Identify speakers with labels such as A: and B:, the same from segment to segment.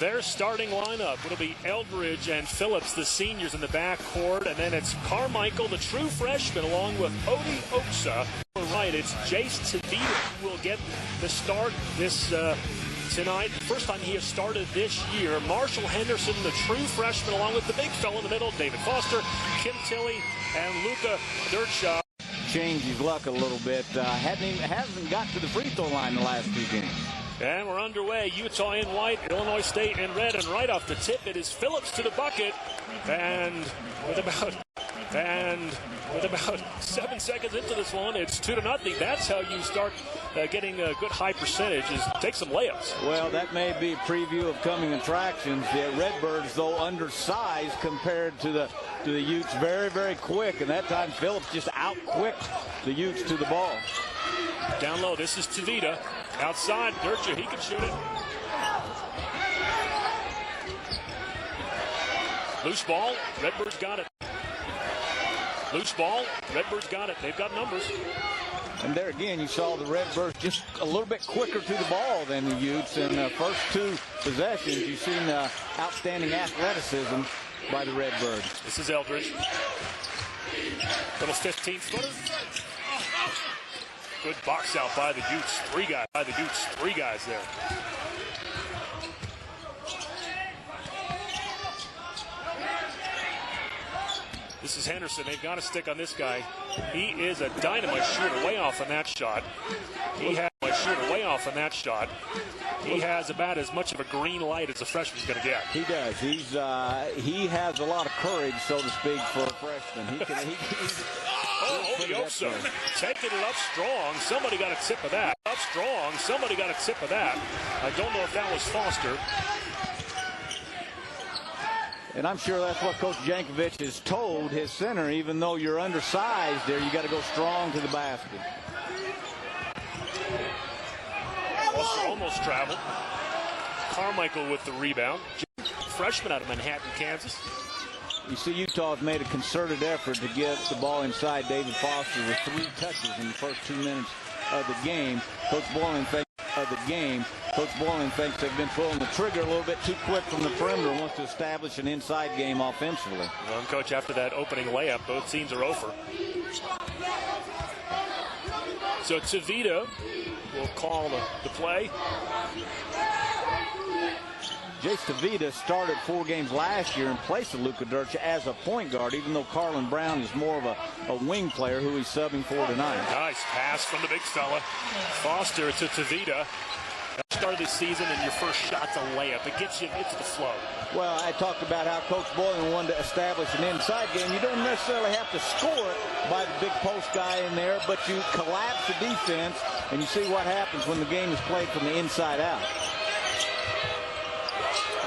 A: Their starting lineup. It'll be Eldridge and Phillips, the seniors in the backcourt, and then it's Carmichael, the true freshman, along with Odie Oksa. Right, it's Jace Tavita who will get the start this tonight. First time he has started this year. Marshall Henderson, the true freshman, along with the big fellow in the middle, David Foster, Kim Tilley, and Luka Dirtshaw.
B: Changed his luck a little bit. Hasn't got to the free throw line the last two games.
A: And we're underway. Utah in white, Illinois State in red, and right off the tip, it is Phillips to the bucket. And with about 7 seconds into this one, it's 2-0. That's how you start getting a good high percentage, is take some layups.
B: Well, that may be a preview of coming attractions. The Redbirds, though, undersized compared to the Utes, very, very quick. And that time, Phillips just out-quicked the Utes to the ball.
A: Down low, this is Tavita. Outside, Dirtshaw, he can shoot it. Loose ball, Redbirds got it. Loose ball, Redbirds got it. They've got numbers.
B: And there again, you saw the Redbirds just a little bit quicker to the ball than the Utes. In the first two possessions, you've seen outstanding athleticism by the Redbirds.
A: This is Eldridge. Little 15-footer. Good box out by the Utes. Three guys there. This is Henderson. They've got to stick on this guy. He is a dynamite shooter, way off on that shot. He has about as much of a green light as a freshman's going to get.
B: He does. He has a lot of courage, so to speak, for a freshman.
A: Odie Oksa taking it up strong. Somebody got a tip of that. I don't know if that was Foster.
B: And I'm sure that's what Coach Jankovic has told his center. Even though you're undersized there, you got to go strong to the basket.
A: Almost traveled. Carmichael with the rebound. Freshman out of Manhattan, Kansas.
B: You see, Utah has made a concerted effort to get the ball inside David Foster with 3 touches in the first 2 minutes of the game. Coach Boylan thinks they've been pulling the trigger a little bit too quick from the perimeter and wants to establish an inside game offensively.
A: Well, Coach, after that opening layup, both teams are over. So Tavita will call the play.
B: Jace Tavita started 4 games last year in place of Luka Dirtshaw as a point guard, even though Carlin Brown is more of a wing player who he's subbing for tonight.
A: Nice pass from the big fella. Foster to Tavita. Start of the season and your first shot's a layup. It gets you into the flow.
B: Well, I talked about how Coach Boylan wanted to establish an inside game. You don't necessarily have to score it by the big post guy in there, but you collapse the defense, and you see what happens when the game is played from the inside out.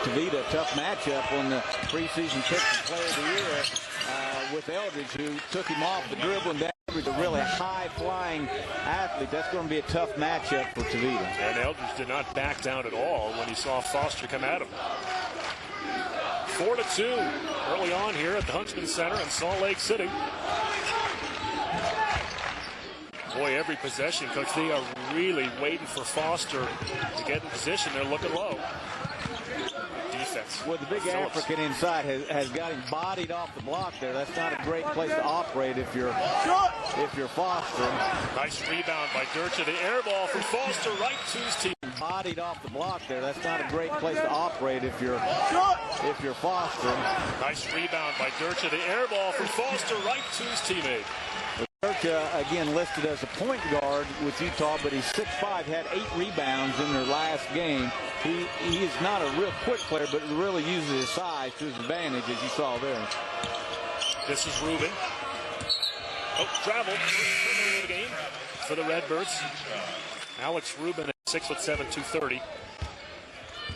B: Tavita, tough matchup on the preseason pick for Player of the Year with Eldridge, who took him off the dribble, and Eldridge, a really high-flying athlete. That's going to be a tough matchup for Tavita.
A: And Eldridge did not back down at all when he saw Foster come at him. 4-2 early on here at the Huntsman Center in Salt Lake City. Boy, every possession, Coach, they are really waiting for Foster to get in position. They're looking low. Defense.
B: Well, the big Phillips. African inside has got him bodied off the block there. That's not a great place to operate if you're Foster.
A: Nice rebound by Dirtshaw. The air ball from Foster right to his team.
B: Bodied off the block there. That's not a great place to operate if you're Foster.
A: Nice rebound by Dirtshaw. The air ball from Foster right to his teammate.
B: Dirtshaw, again, listed as a point guard with Utah, but he's 6'5", had 8 rebounds in their last game. He is not a real quick player, but really uses his size to his advantage, as you saw there.
A: This is Rubin. Oh, traveled. First of the game for the Redbirds. Alex Rubin at 6'7", 230.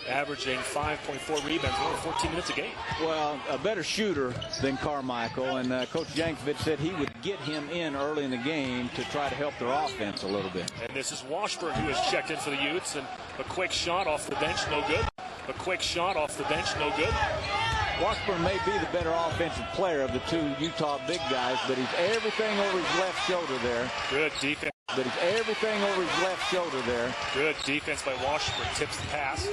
A: Averaging 5.4 rebounds in 14 minutes a game.
B: Well, a better shooter than Carmichael, and Coach Jankovic said he would get him in early in the game to try to help their offense a little bit.
A: And this is Washburn, who has checked in for the Utes, and a quick shot off the bench, no good.
B: Washburn may be the better offensive player of the two Utah big guys, but he's everything over his left shoulder there.
A: Good defense.
B: Good defense
A: by Washburn. Tips the pass.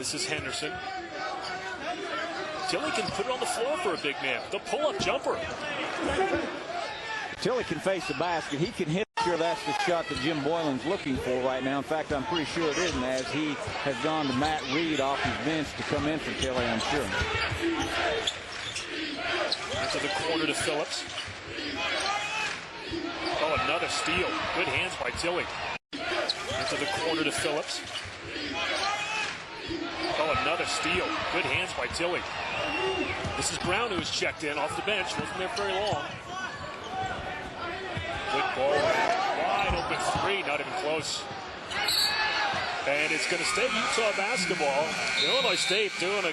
A: This is Henderson. Tilly can put it on the floor for a big man. The pull-up jumper.
B: Tilly can face the basket. He can hit. Sure, that's the shot that Jim Boylan's looking for right now. In fact, I'm pretty sure it isn't, as he has gone to Matt Reed off his bench to come in for Tilly, I'm sure.
A: Into the corner to Phillips. Oh, another steal. Good hands by Tilly. Into the corner to Phillips. Oh, another steal. Good hands by Tilly. This is Brown, who was checked in off the bench. Wasn't there very long. Good ball. Wide open three. Not even close. And it's going to stay Utah basketball. Illinois State doing a...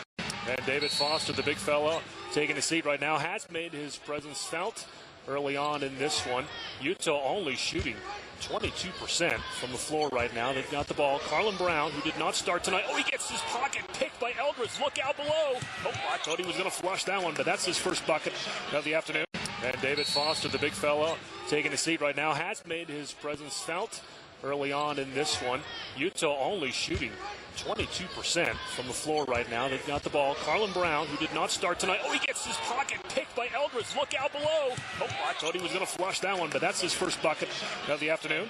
A: And David Foster, the big fellow, taking a seat right now, has made his presence felt early on in this one. Utah only shooting 22% from the floor right now. They've got the ball. Carlin Brown, who did not start tonight. Oh, he gets his pocket picked by Eldridge. Look out below. Oh, I thought he was going to flush that one, but that's his first bucket of the afternoon. And David Foster, the big fellow, taking a seat right now, has made his presence felt early on in this one. Utah only shooting 22% from the floor right now. They've got the ball. Carlin Brown, who did not start tonight. Oh, he gets his pocket picked by Eldridge. Look out below. Oh, I thought he was going to flush that one, but that's his first bucket of the afternoon.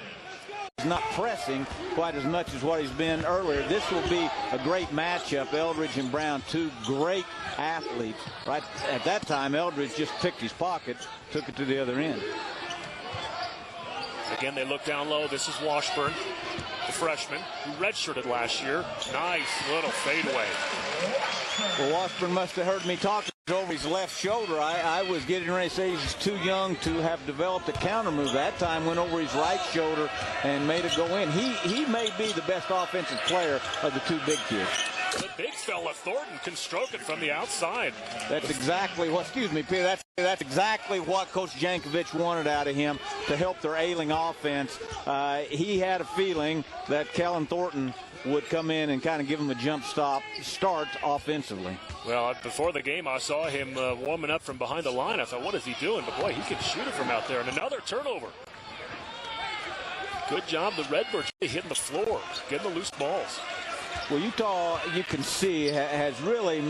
B: He's not pressing quite as much as what he's been earlier. This will be a great matchup. Eldridge and Brown, two great athletes. Right at that time, Eldridge just picked his pocket, took it to the other end.
A: Again, they look down low. This is Washburn, the freshman, who redshirted last year. Nice little fadeaway.
B: Well, Washburn must have heard me talking over his left shoulder. I was getting ready to say he's too young to have developed a counter move. That time went over his right shoulder and made it go in. He may be the best offensive player of the two big kids.
A: The big fella, Thornton, can stroke it from the outside.
B: That's exactly what, excuse me, Peter, that's exactly what Coach Jankovic wanted out of him to help their ailing offense. He had a feeling that Kellen Thornton would come in and kind of give him a jump start offensively.
A: Well, before the game, I saw him warming up from behind the line. I thought, what is he doing? But, boy, he can shoot it from out there. And another turnover. Good job, the Redbirds hitting the floor, getting the loose balls.
B: Well, Utah, you can see, has really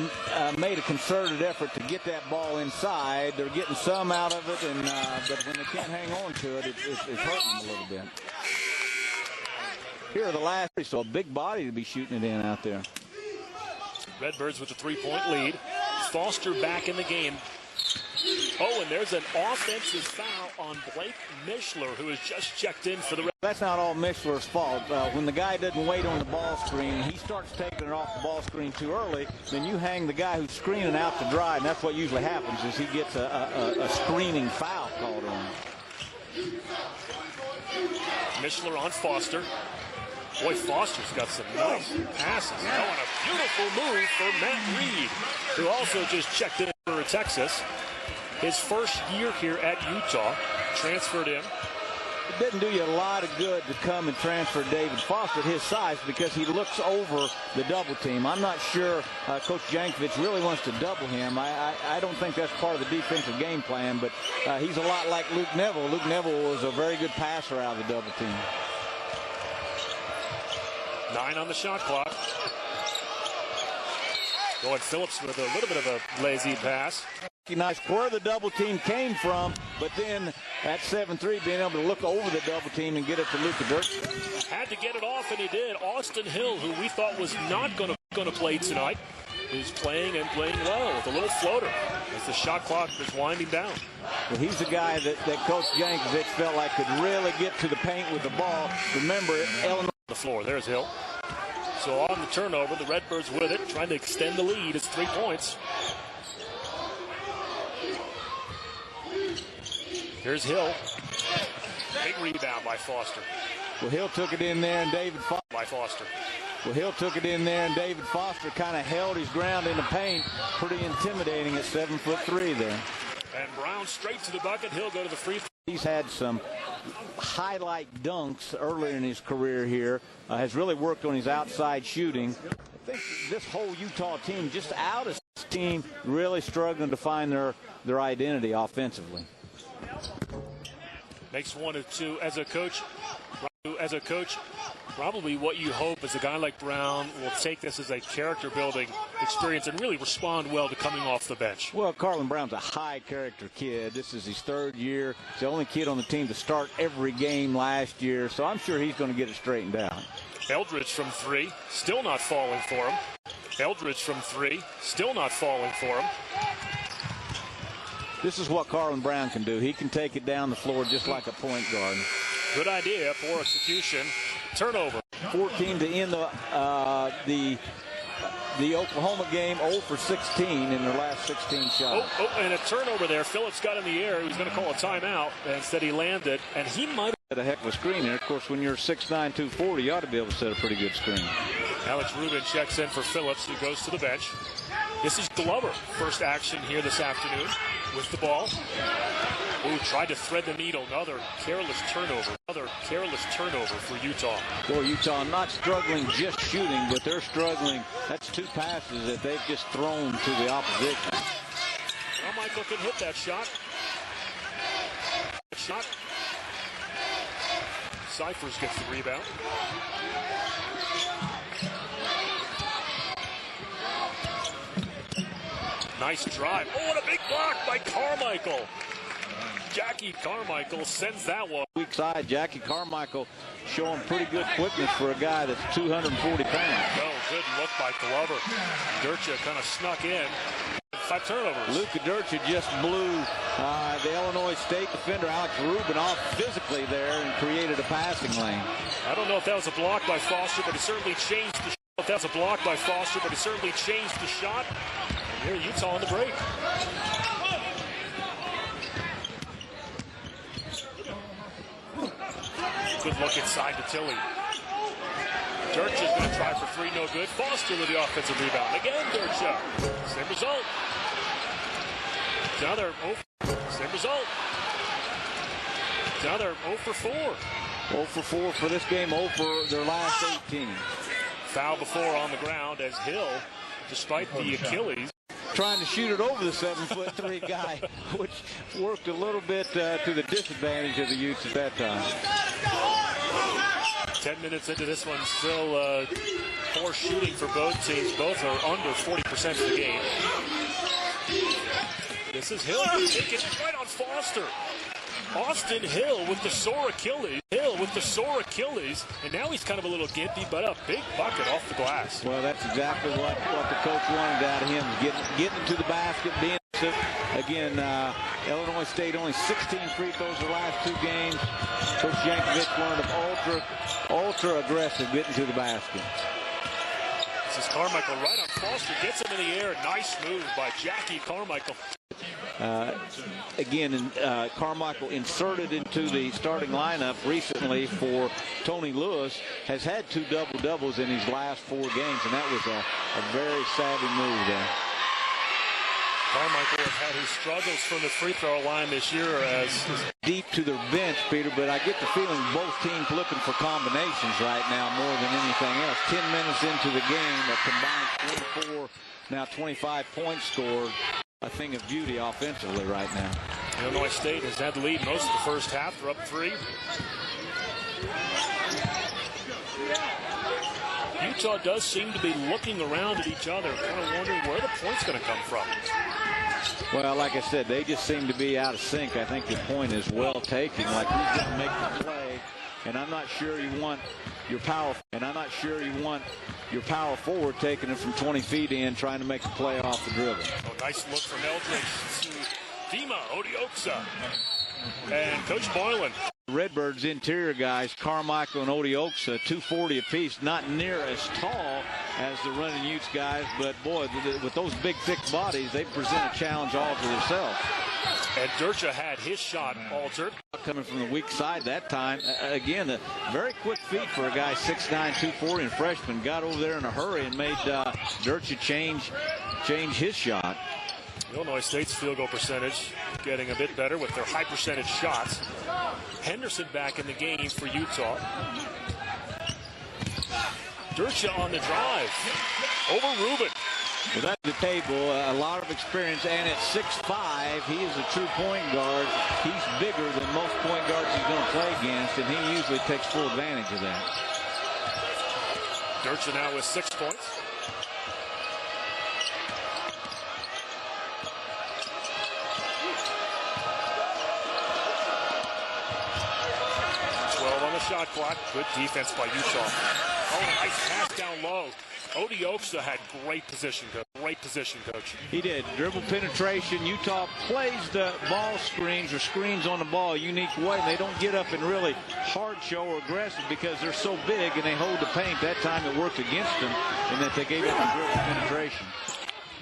B: made a concerted effort to get that ball inside. They're getting some out of it, and but when they can't hang on to it, it's hurting them a little bit. Here are the last three, so a big body to be shooting it in out there.
A: Redbirds with a three-point lead. Foster back in the game. Oh, and there's an offensive foul on Blake Mishler, who has just checked in for the...
B: That's not all Mishler's fault. When the guy doesn't wait on the ball screen, he starts taking it off the ball screen too early, then you hang the guy who's screening out to dry, and that's what usually happens, is he gets a screening foul called on him.
A: Mishler on Foster. Boy, Foster's got some nice passes. Oh, and a beautiful move for Matt Reed, who also just checked in for Texas. His first year here at Utah, transferred in.
B: It didn't do you a lot of good to come and transfer David Foster at his size, because he looks over the double team. I'm not sure Coach Jankovic really wants to double him. I don't think that's part of the defensive game plan, but he's a lot like Luke Neville. Luke Neville was a very good passer out of the double team.
A: 9 on the shot clock. Going Phillips with a little bit of a lazy pass.
B: Nice where the double team came from, but then at 7-3 being able to look over the double team and get it to Luka Dirk.
A: Had to get it off, and he did. Austin Hill, who we thought was not going to play tonight, is playing and playing well with a little floater as the shot clock is winding down.
B: Well, he's a guy that Coach Jankovic felt like could really get to the paint with the ball. Remember, Illinois.
A: The floor, there's Hill. So on the turnover, the Redbirds with it, trying to extend the lead. It's 3 points. Here's Hill. Big rebound by Foster.
B: Well, Hill took it in there, and David Foster.
A: By Foster.
B: Well, Hill took it in there, and David Foster kind of held his ground in the paint. Pretty intimidating at 7'3" there.
A: And Brown straight to the bucket. He'll go to the free throw.
B: He's had some highlight dunks earlier in his career here. Has really worked on his outside shooting. I think this whole Utah team, just out of this team, really struggling to find their identity offensively.
A: Makes 1 of 2 as a coach. As a coach, probably what you hope is a guy like Brown will take this as a character-building experience and really respond well to coming off the bench.
B: Well, Carlin Brown's a high-character kid. This is his third year. He's the only kid on the team to start every game last year, so I'm sure he's going to get it straightened out.
A: Eldridge from three, still not falling for him. Eldridge from three, still not falling for him.
B: This is what Carlin Brown can do. He can take it down the floor just like a point guard.
A: Good idea, poor execution. Turnover.
B: 14 to end the Oklahoma game, 0 for 16 in their last 16 shots.
A: And a turnover there. Phillips got in the air. He was going to call a timeout. Instead, he landed, and he might
B: have a heck of a screen there. Of course, when you're 6'9", 240, you ought to be able to set a pretty good screen.
A: Alex Rubin checks in for Phillips, who goes to the bench. This is Glover. First action here this afternoon with the ball. Ooh, tried to thread the needle. Another careless turnover. For Utah.
B: Boy, Utah not struggling just shooting, but they're struggling. That's two passes that they've just thrown to the opposition.
A: Well, Michael can hit that shot. Cyphers gets the rebound. Nice drive. Oh, what a big block by Carmichael. Jackie Carmichael sends that one.
B: Weak side, Jackie Carmichael showing pretty good quickness for a guy that's 240 pounds.
A: Oh, good look by Glover. Durcha kind of snuck in. 5 turnovers.
B: Luka Durcha just blew the Illinois State defender Alex Rubin off physically there and created a passing lane.
A: I don't know if that was a block by Foster, but he certainly changed the shot. And here Utah on the break. Good look inside to Tilly. Durcha's going to try for three, no good. Foster with the offensive rebound. Again, Durcha. Same result. Another 0 for 4.
B: 0 for 4 for this game, 0 for their last 18.
A: Foul before on the ground as Hill, despite the Achilles,
B: trying to shoot it over the 7'3" guy, which worked a little bit to the disadvantage of the Utes at that time.
A: 10 minutes into this one, still poor shooting for both teams. Both are under 40% of the game. This is Hill. Take it right on Foster. Austin Hill with the sore Achilles. And now he's kind of a little gimpy, but a big bucket off the glass.
B: Well, that's exactly what the coach wanted out of him, getting to the basket, being again. Illinois State only 16 free throws the last 2 games. Coach Jankovic wanted them ultra aggressive, getting to the basket.
A: This is Carmichael right on Foster, gets him in the air. Nice move by Jackie Carmichael.
B: Carmichael inserted into the starting lineup recently for Tony Lewis, has had 2 double-doubles in his last 4 games, and that was a very savvy move there.
A: Carmichael has had his struggles from the free throw line this year as
B: deep to their bench, Peter, but I get the feeling both teams looking for combinations right now more than anything else. 10 minutes into the game, a combined 24, now 25 points scored. A thing of beauty offensively right now.
A: Illinois State has had the lead most of the first half. They're up 3. Utah does seem to be looking around at each other, kind of wondering where the point's going to come from.
B: Well, like I said, they just seem to be out of sync. I think your point is well taken. Like, who's going to make the play? And I'm not sure you want your power forward taking it from 20 feet in, trying to make a play off the dribble.
A: Oh, nice look from Eldridge to Dima Odioxa and Coach Boylan.
B: Redbirds interior guys, Carmichael and Odioxa, 240 apiece, not near as tall as the running Utes guys, but boy, with those big, thick bodies, they present a challenge all to themselves.
A: And Durcha had his shot altered.
B: Coming from the weak side that time. Again, a very quick feet for a guy 6'9", 240 and freshman. Got over there in a hurry and made Durcha change his shot.
A: Illinois State's field goal percentage getting a bit better with their high percentage shots. Henderson back in the game for Utah. Durcha on the drive. Over Rubin.
B: Well, that's the table. A lot of experience, and at 6'5", he is a true point guard. He's bigger than most point guards he's going to play against, and he usually takes full advantage of that.
A: Dircha now with 6 points. Shot clock. Good defense by Utah. Oh, nice pass down low. Odioxa had great position, coach.
B: He did. Dribble penetration. Utah plays the ball screens or screens on the ball a unique way. They don't get up and really hard show or aggressive because they're so big and they hold the paint. That time it worked against them and that they gave up the dribble penetration.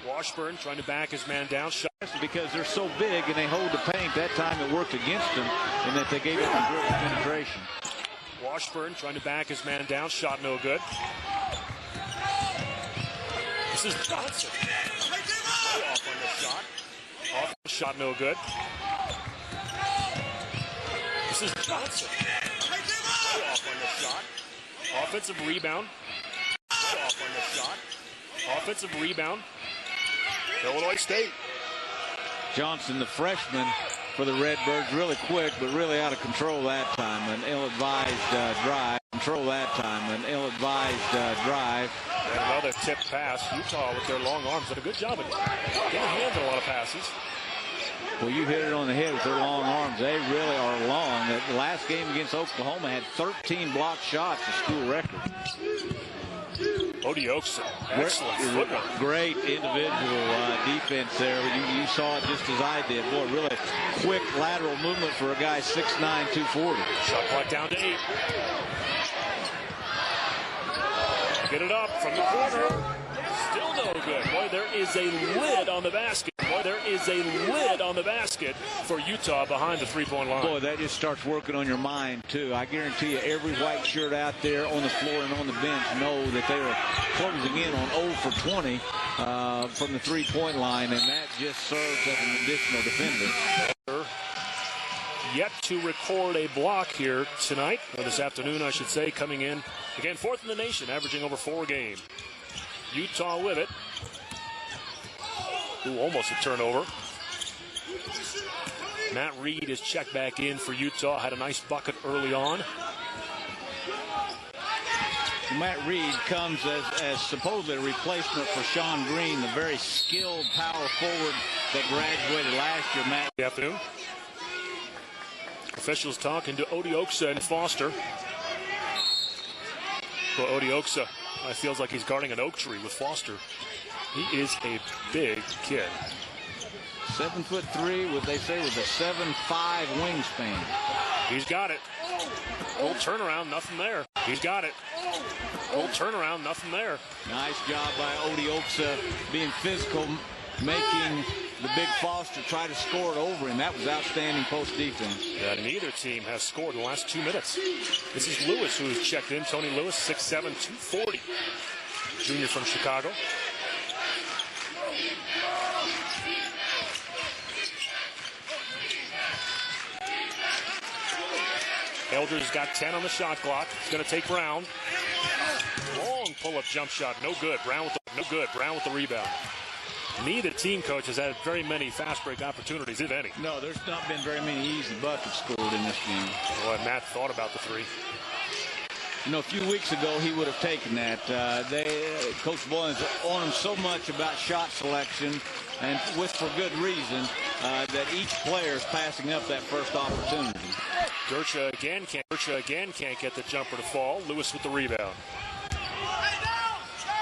A: Washburn trying to back his man down. Shot.
B: Because they're so big and they hold the paint. That time it worked against them and that they gave up the dribble penetration.
A: Washburn trying to back his man down. Shot no good. This is Johnson. Off on the shot. Off the shot no good. This is Johnson. Off on the shot. Offensive rebound. Off on the shot. Offensive rebound. Illinois State.
B: Johnson, the freshman for the Redbirds, really quick, but really out of control that time. An ill-advised drive.
A: And another tip pass. Utah with their long arms did a good job of getting hands on a lot of passes.
B: Well, you hit it on the head with their long arms. They really are long. The last game against Oklahoma had 13 blocked shots, a school record.
A: Odioxa, excellent footwork.
B: Great individual defense there. You saw it just as I did. Boy, really quick lateral movement for a guy 6'9", 240.
A: Shot clock down to 8. Get it up from the corner. Still no good. Boy, there is a lid on the basket. For Utah behind the three-point line.
B: Boy, that just starts working on your mind, too. I guarantee you every white shirt out there on the floor and on the bench know that they are closing in on 0 for 20 from the three-point line, and that just serves as an additional defender.
A: Yet to record a block here tonight, or this afternoon, I should say, coming in. Again, 4th in the nation, averaging over 4 a game. Utah with it. Ooh, almost a turnover. Matt Reed is checked back in for Utah. Had a nice bucket early on.
B: Matt Reed comes as supposedly a replacement for Sean Green, the very skilled power forward that graduated last year. Matt.
A: Good afternoon. Officials talking to Odioxa and Foster. Well, Odioxa feels like he's guarding an oak tree with Foster. He is a big kid.
B: 7'3", what they say was a 7'5" wingspan.
A: He's got it. Old turnaround, nothing there. He's got it. Old turnaround, nothing there.
B: Nice job by Odioxa being physical, making the big Foster try to score it over him. That was outstanding post defense.
A: Yeah, neither team has scored in the last 2 minutes. This is Lewis who's checked in. Tony Lewis, 6'7", 240. Junior from Chicago. Eldridge got 10 on the shot clock. He's going to take Brown. Long pull-up jump shot. No good. Brown with the rebound. Neither team, coach, has had very many fast break opportunities, if any.
B: No, there's not been very many easy buckets scored in this game.
A: Well, Matt thought about the 3.
B: You know, a few weeks ago, he would have taken that. Coach Boylan's on him so much about shot selection, and for good reason, that each player is passing up that first opportunity.
A: Dircha again can't get the jumper to fall. Lewis with the rebound.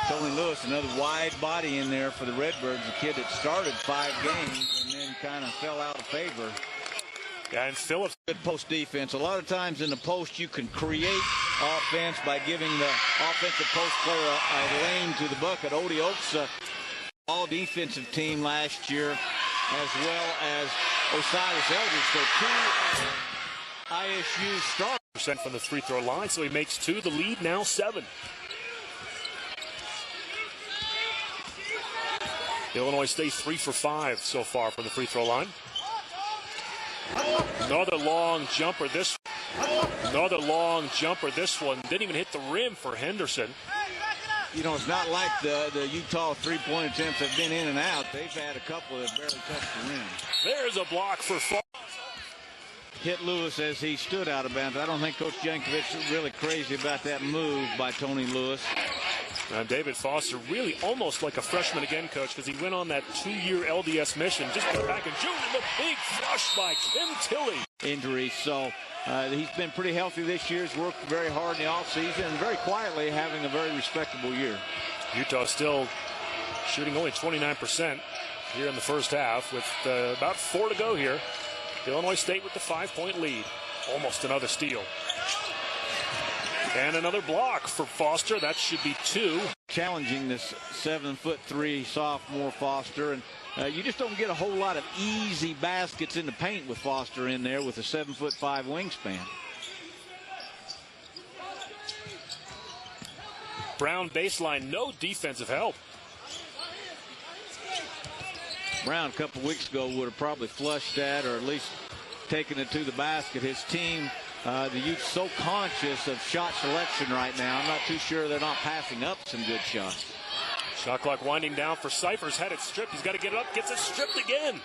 B: Tony Lewis, another wide body in there for the Redbirds, a kid that started 5 games and then kind of fell out of favor.
A: Yeah, and Phillips.
B: Good post defense. A lot of times in the post you can create offense by giving the offensive post player a lane to the bucket. Odioxa, all defensive team last year, as well as Osiris Eldridge. So 2 ISU stars.
A: From the free throw line, so he makes 2. The lead now 7. Illinois State 3 for 5 so far from the free throw line. Another long jumper. This one didn't even hit the rim for Henderson.
B: You know, it's not like the Utah three-point attempts have been in and out. They've had a couple that barely touched the rim.
A: There's a block for Foster.
B: Hit Lewis as he stood out of bounds. I don't think Coach Jankovic is really crazy about that move by Tony Lewis.
A: David Foster really almost like a freshman again, Coach, because he went on that 2-year LDS mission. Just got back in June, and the big flush by Kim Tilley.
B: Injuries, so he's been pretty healthy this year. He's worked very hard in the offseason and very quietly having a very respectable year.
A: Utah still shooting only 29% here in the first half with about 4 to go here. Illinois State with the 5-point lead. Almost another steal. And another block for Foster. That should be 2.
B: Challenging this 7'3" sophomore Foster, and you just don't get a whole lot of easy baskets in the paint with Foster in there with a 7'5" wingspan.
A: Brown baseline, no defensive help.
B: Brown a couple weeks ago would have probably flushed that or at least taken it to the basket. His team, the Utes, so conscious of shot selection right now. I'm not too sure they're not passing up some good shots.
A: Shot clock winding down for Cyphers. Had it stripped. He's got to get it up. Gets it stripped again.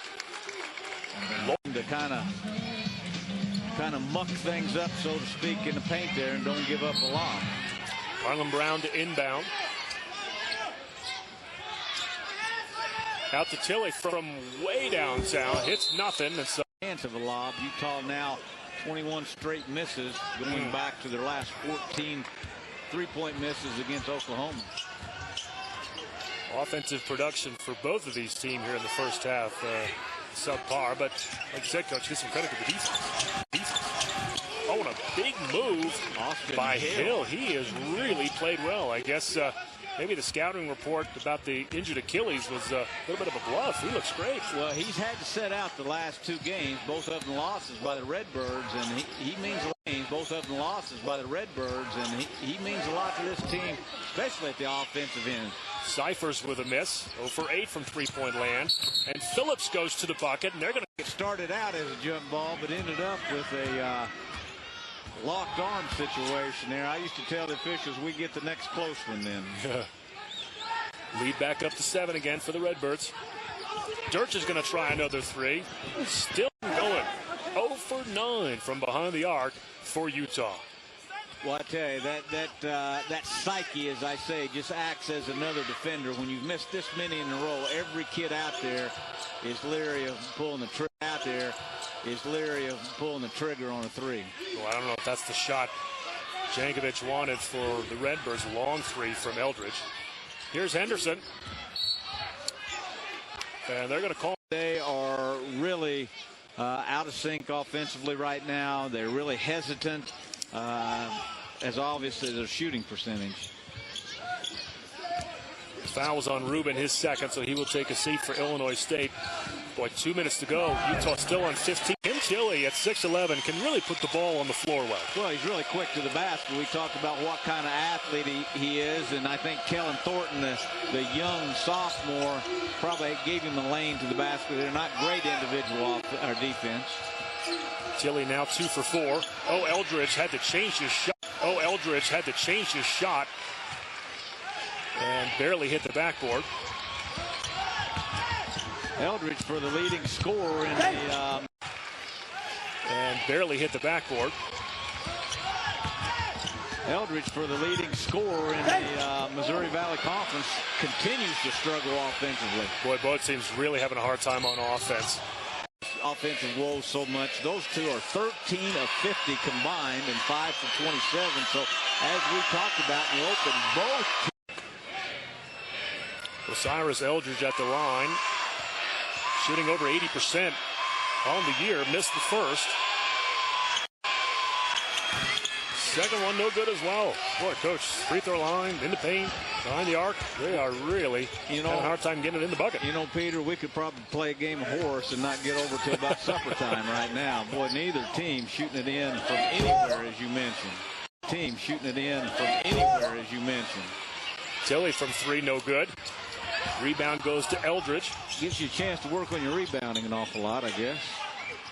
B: To kind of muck things up, so to speak, in the paint there and don't give up a lot.
A: Harlan Brown to inbound. Out to Tilley from way downtown. Hits nothing. And so
B: chance of a lob. Utah now 21 straight misses, going back to their last 14 three-point misses against Oklahoma.
A: Offensive production for both of these teams here in the first half, subpar. But like you said, Coach, get some credit to the defense. Oh, and a big move by Hill. He has really played well. I guess maybe the scouting report about the injured Achilles was a little bit of a bluff. He looks great.
B: Well, he's had to set out the last 2 games, both of them losses by the Redbirds, and he means a lot. Both of them losses by the Redbirds, and he means a lot to this team, especially at the offensive end.
A: Cyphers with a miss, 0 for 8 from three-point land, and Phillips goes to the bucket, and they're going to.
B: It started out as a jump ball, but ended up with a locked arm situation there. I used to tell the officials we get the next close one then.
A: Lead back up to 7 again for the Redbirds. Dirch is going to try another 3. Still going. 0 for 9 from behind the arc for Utah.
B: Well, I tell you, that psyche, as I say, just acts as another defender. When you've missed this many in a row, every kid out there is leery of pulling the trigger. On a 3.
A: Well, I don't know if that's the shot Jankovic wanted for the Redbirds. Long 3 from Eldridge. Here's Henderson. And they're going to call.
B: They are really out of sync offensively right now. They're really hesitant, as obviously their shooting percentage.
A: Fouls on Rubin, his second, so he will take a seat for Illinois State. Boy, 2 minutes to go. Utah still on 15. Kim Tilley at 6'11" can really put the ball on the floor well.
B: Well, he's really quick to the basket. We talked about what kind of athlete he is, and I think Kellen Thornton, the young sophomore, probably gave him the lane to the basket. They're not great individual defense.
A: Tilley now 2 for 4. Eldridge had to change his shot. And barely hit the backboard.
B: Eldridge for the leading scorer in the
A: and barely hit the backboard.
B: Eldridge for the leading scorer in the Missouri Valley Conference continues to struggle offensively.
A: Boy, both teams really having a hard time on offense.
B: Offensive woes so much. Those two are 13 of 50 combined and 5 for 27. So as we talked about in the open, both teams.
A: Osiris Eldridge at the line, shooting over 80% on the year. Missed the first. Second one, no good as well. Boy, Coach, free throw line, in the paint, behind the arc. They are really having a hard time getting it in the bucket.
B: You know, Peter, we could probably play a game of horse and not get over to about supper time right now. Boy, neither team shooting it in from anywhere, as you mentioned.
A: Tilley from 3, no good. Rebound goes to Eldridge.
B: Gives you a chance to work on your rebounding an awful lot, I guess.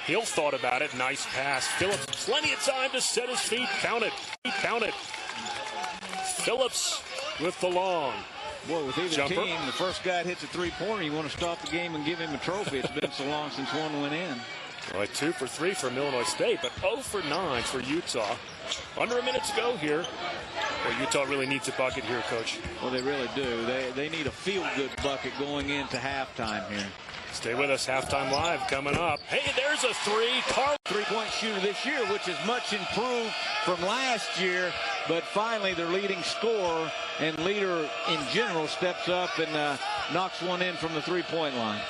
A: Hill thought about it. Nice pass. Phillips, plenty of time to set his feet. Count it. Phillips with the long
B: Well, with either
A: jumper.
B: team, the first guy that hits a three-pointer, you want to stop the game and give him a trophy. It's been so long since one went in.
A: All right, 2 for 3 from Illinois State, but 0 for 9 for Utah. Under a minute to go here. Well, Utah really needs a bucket here, Coach.
B: Well, they really do. They need a feel-good bucket going into halftime here.
A: Stay with us. Halftime Live coming up. Hey, there's a three.
B: Three-point shooter this year, which is much improved from last year. But finally, their leading scorer and leader in general steps up and knocks one in from the three-point line.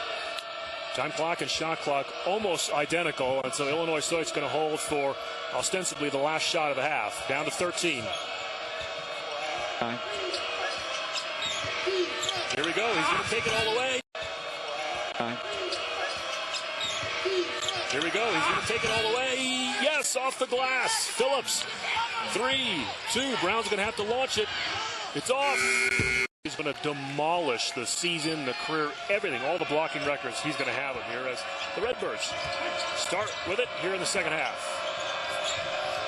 A: Time clock and shot clock almost identical, and so Illinois State's going to hold for ostensibly the last shot of the half. Down to 13. Here we go. He's going to take it all the way. Here we go. He's going to take it all the way. Yes, off the glass. Phillips. 3-2. Brown's going to have to launch it. It's off. He's going to demolish the season, the career, everything, all the blocking records. He's going to have them here as the Redbirds start with it here in the second half.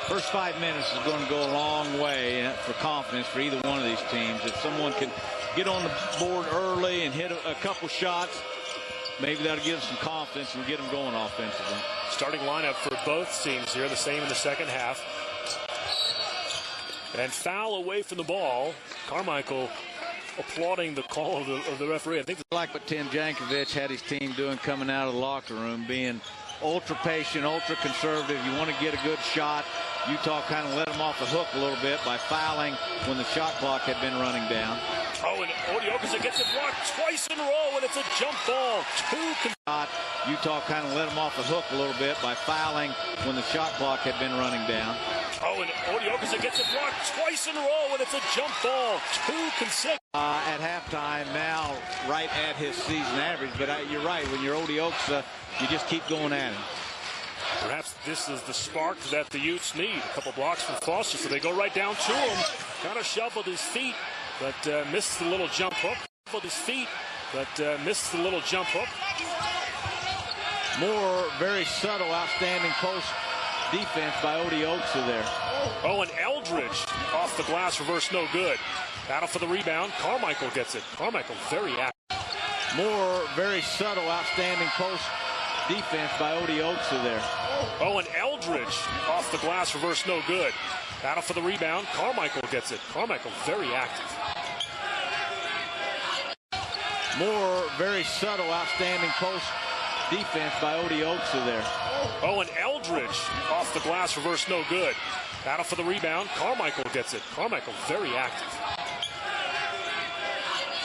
B: First 5 minutes is going to go a long way for confidence for either one of these teams. If someone can get on the board early and hit a couple shots, maybe that'll give them some confidence and get them going offensively. Starting lineup for both teams here, the same in the second half. And foul away from the ball. Carmichael applauding the call of the referee. I think like what Tim Jankovic had his team doing coming out of the locker room, being ultra patient, ultra conservative. You want to get a good shot. Utah kind of let them off the hook a little bit by fouling when the shot clock had been running down.
A: Oh, and Odioka gets it blocked twice in a row, and it's a jump ball.
B: Utah kind of let them off the hook a little bit by fouling when the shot clock had been running down.
A: Oh, and Odioka gets it blocked twice in a row, and it's a jump ball. 2 consecutive.
B: At halftime now, right at his season average. But you're right, when you're Odioka, you just keep going at him.
A: Perhaps this is the spark that the Utes need. A couple blocks from Foster, so they go right down to him. Kind of shuffled his feet, but missed the little jump hook. Shuffled his feet, but missed the little jump hook.
B: More very subtle, outstanding post defense by Odioka there.
A: Oh, and Eldridge off the glass, reverse, no good. Battle for the rebound. Carmichael gets it. Carmichael very active.
B: More very subtle, outstanding post defense by Odioka there.
A: Oh, and Eldridge off the glass, reverse, no good. Battle for the rebound. Carmichael gets it. Carmichael very active.
B: More very subtle, outstanding post defense by Odioka there.
A: Oh, and Eldridge off the glass, reverse, no good. Battle for the rebound. Carmichael gets it. Carmichael very active.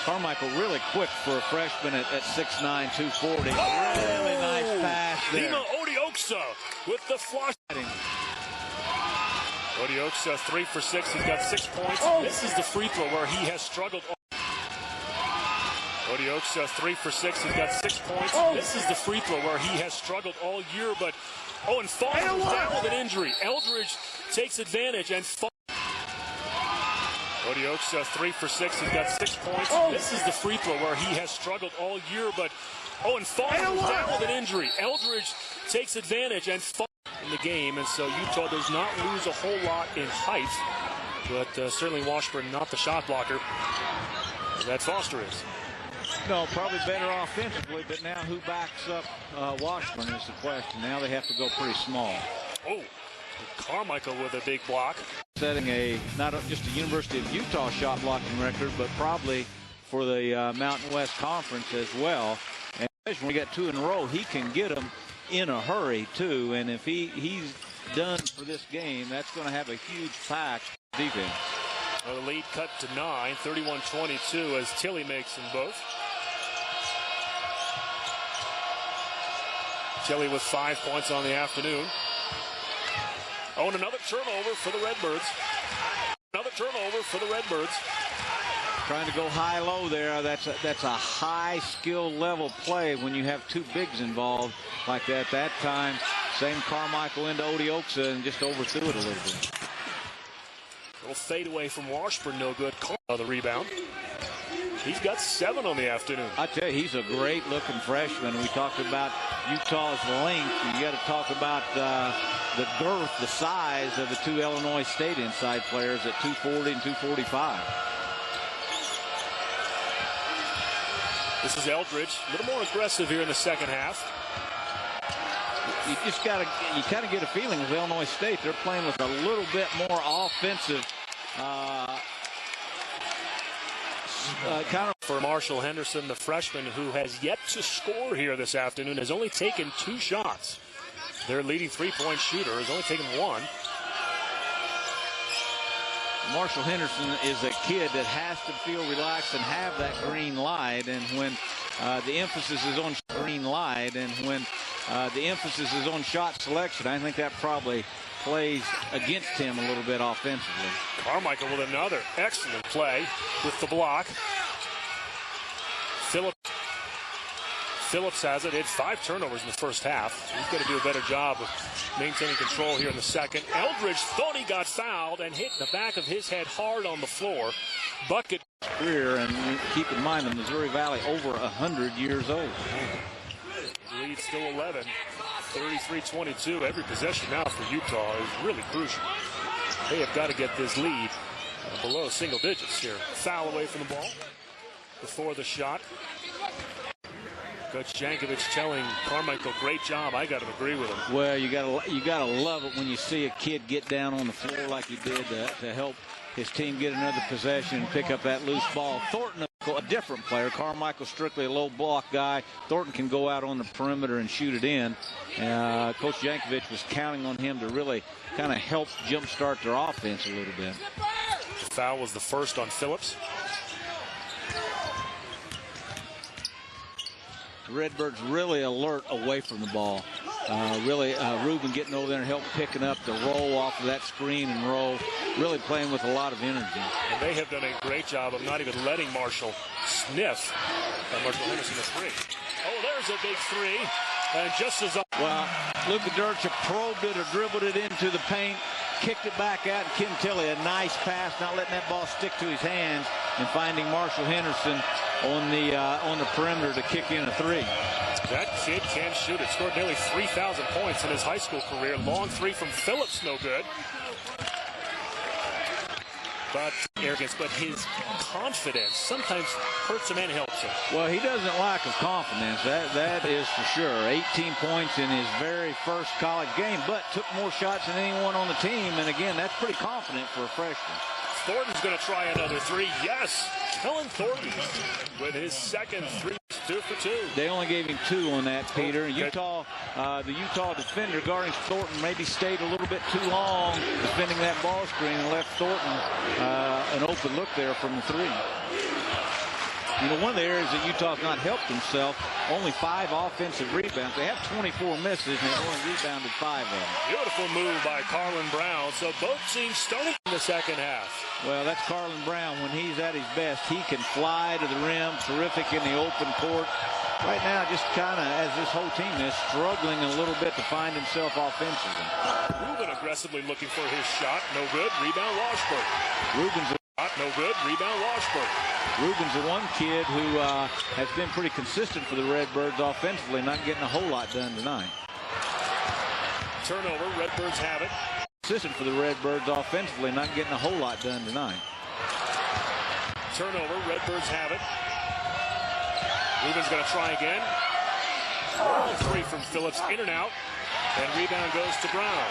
B: Carmichael really quick for a freshman at 6'9", 240. Oh! Really nice pass there.
A: Nima Odioka with the flush. Odioka 3 for 6. He's got 6 points. This is the free throw where he has struggled. Odioka 3 for 6. He's got 6 points. This is the free throw where he has struggled all year. But and Foster's down with an injury. Eldridge takes advantage and Odioka 3 for 6. He's got 6 points. This is the free throw where he has struggled all year. But and Foster's down with an injury. Eldridge takes advantage and in the game, and so Utah does not lose a whole lot in height. But certainly Washburn not the shot blocker that Foster is.
B: No, probably better offensively, but now who backs up Washburn is the question. Now they have to go pretty small.
A: Oh, Carmichael with a big block.
B: Setting not just a University of Utah shot blocking record, but probably for the Mountain West Conference as well. And when we got 2 in a row, he can get them in a hurry, too. And if he's done for this game, that's going to have a huge pack defense.
A: Well, the lead cut to 9, 31-22 as Tilly makes them both. Tilly with 5 points on the afternoon. Oh, and another turnover for the Redbirds. Another turnover for the Redbirds.
B: Trying to go high-low there. That's a high skill level play when you have 2 bigs involved like that. That time, same Carmichael into Odioka and just overthrew it a little bit.
A: Little fade away from Washburn, no good. The rebound. He's got 7 on the afternoon.
B: I tell you, he's a great-looking freshman. We talked about Utah's length. You got to talk about the girth, the size of the 2 Illinois State inside players at 240 and 245.
A: This is Eldridge, a little more aggressive here in the second half.
B: You kind of get a feeling with Illinois State, they're playing with a little bit more offensive kind of.
A: For Marshall Henderson, the freshman who has yet to score here this afternoon, has only taken 2 shots. Their leading three-point shooter has only taken 1.
B: Marshall Henderson is a kid that has to feel relaxed and have that green light, and when the emphasis is on green light, and when the emphasis is on shot selection, I think that probably plays against him a little bit offensively.
A: Carmichael with another excellent play with the block. Phillips has it. He had 5 turnovers in the first half. He's got to do a better job of maintaining control here in the second. Eldridge thought he got fouled and hit the back of his head hard on the floor. Bucket.
B: Career, and keep in mind the Missouri Valley over 100 years old.
A: Lead still 11. 33-22. Every possession now for Utah is really crucial. They have got to get this lead below single digits here. Foul away from the ball before the shot. Coach Jankovic telling Carmichael, great job. I got to agree with him.
B: Well, you gotta love it when you see a kid get down on the floor like he did to help his team get another possession and pick up that loose ball. Thornton, a different player. Carmichael strictly a low block guy. Thornton can go out on the perimeter and shoot it in. Coach Jankovic was counting on him to really kind of help jumpstart their offense a little bit.
A: The foul was the first on Phillips.
B: The Redbirds really alert away from the ball. Ruben getting over there and help picking up the roll off of that screen and roll. Really playing with a lot of energy.
A: And they have done a great job of not even letting Marshall sniff. Marshall Henderson a 3. Oh, there's a big 3. And just as
B: well, Luka Durcha probed it or dribbled it into the paint, kicked it back out, and Kim Tilley, a nice pass, not letting that ball stick to his hands, and finding Marshall Henderson on the perimeter to kick in a 3.
A: That kid can shoot it. Scored nearly 3,000 points in his high school career. Long 3 from Phillips, no good. But arrogance, but his confidence sometimes hurts him and helps him.
B: Well, he doesn't lack of confidence. That is for sure. 18 points in his very first college game, but took more shots than anyone on the team. And again, that's pretty confident for a freshman.
A: Thornton's going to try another 3. Yes, Kellen Thornton with his second 3. 2 for 2.
B: They only gave him 2 on that, Peter. The Utah defender guarding Thornton maybe stayed a little bit too long defending that ball screen and left Thornton an open look there from the 3. You know, one of the areas that Utah's not helped himself, only 5 offensive rebounds. They have 24 misses, and they only rebounded 5 of them.
A: Beautiful move by Carlin Brown. So both teams starting in the second half.
B: Well, that's Carlin Brown. When he's at his best, he can fly to the rim, terrific in the open court. Right now, just kind of, as this whole team is, struggling a little bit to find himself offensively.
A: Ruben aggressively looking for his shot. No good. Rebound, Washburn.
B: Ruben's
A: no good. Rebound, Washburn.
B: Ruben's the one kid who has been pretty consistent for the Redbirds offensively, not getting a whole lot done tonight.
A: Turnover. Redbirds have it.
B: Consistent for the Redbirds offensively, not getting a whole lot done tonight.
A: Turnover. Redbirds have it. Ruben's going to try again. Long 3 from Phillips, in and out. And rebound goes to Brown.